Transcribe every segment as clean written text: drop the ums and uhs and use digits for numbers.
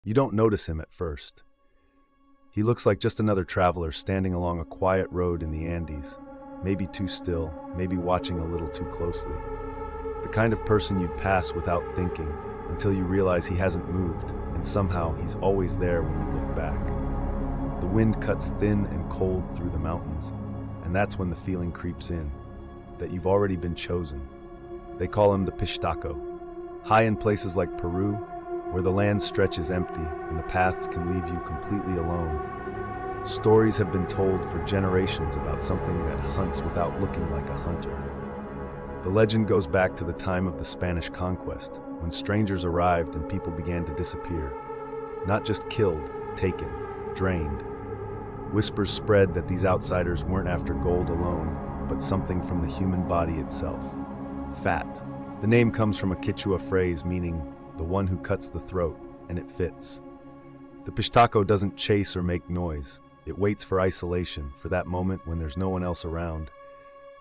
You don't notice him at first. He looks like just another traveler standing along a quiet road in the Andes, maybe too still, maybe watching a little too closely. The kind of person you'd pass without thinking until you realize he hasn't moved, and somehow he's always there when you look back. The wind cuts thin and cold through the mountains, and that's when the feeling creeps in, that you've already been chosen. They call him the Pishtaco. High in places like Peru, where the land stretches empty and the paths can leave you completely alone. Stories have been told for generations about something that hunts without looking like a hunter. The legend goes back to the time of the Spanish conquest, when strangers arrived and people began to disappear. Not just killed, taken, drained. Whispers spread that these outsiders weren't after gold alone, but something from the human body itself. Fat. The name comes from a Quechua phrase meaning the one who cuts the throat, and it fits. The Pishtaco doesn't chase or make noise. It waits for isolation, for that moment when there's no one else around.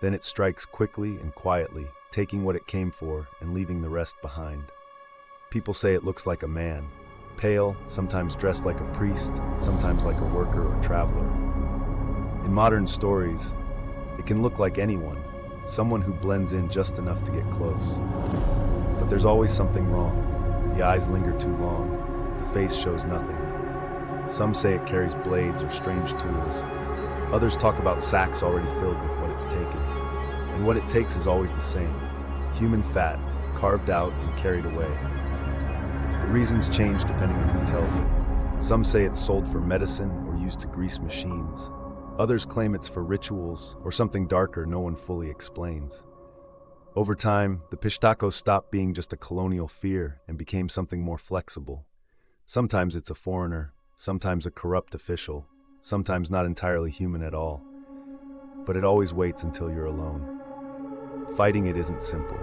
Then it strikes quickly and quietly, taking what it came for and leaving the rest behind. People say it looks like a man, pale, sometimes dressed like a priest, sometimes like a worker or traveler. In modern stories, it can look like anyone, someone who blends in just enough to get close. But there's always something wrong. The eyes linger too long, the face shows nothing. Some say it carries blades or strange tools. Others talk about sacks already filled with what it's taken. And what it takes is always the same: human fat, carved out and carried away. The reasons change depending on who tells it. Some say it's sold for medicine or used to grease machines. Others claim it's for rituals or something darker no one fully explains. Over time, the Pishtaco stopped being just a colonial fear and became something more flexible. Sometimes it's a foreigner, sometimes a corrupt official, sometimes not entirely human at all. But it always waits until you're alone. Fighting it isn't simple.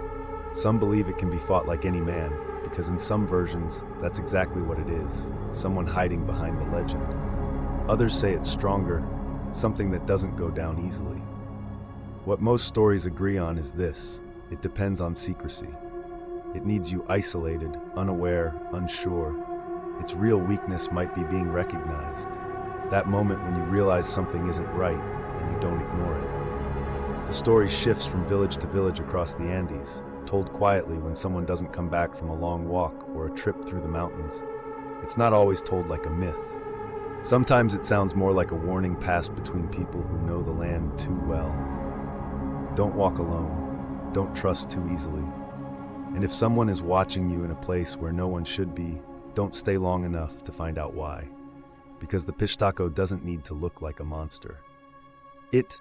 Some believe it can be fought like any man, because in some versions, that's exactly what it is, someone hiding behind the legend. Others say it's stronger, something that doesn't go down easily. What most stories agree on is this: it depends on secrecy. It needs you isolated, unaware, unsure. Its real weakness might be being recognized. That moment when you realize something isn't right and you don't ignore it. The story shifts from village to village across the Andes, told quietly when someone doesn't come back from a long walk or a trip through the mountains. It's not always told like a myth. Sometimes it sounds more like a warning passed between people who know the land too well. Don't walk alone. Don't trust too easily. And if someone is watching you in a place where no one should be, don't stay long enough to find out why. Because the Pishtaco doesn't need to look like a monster. It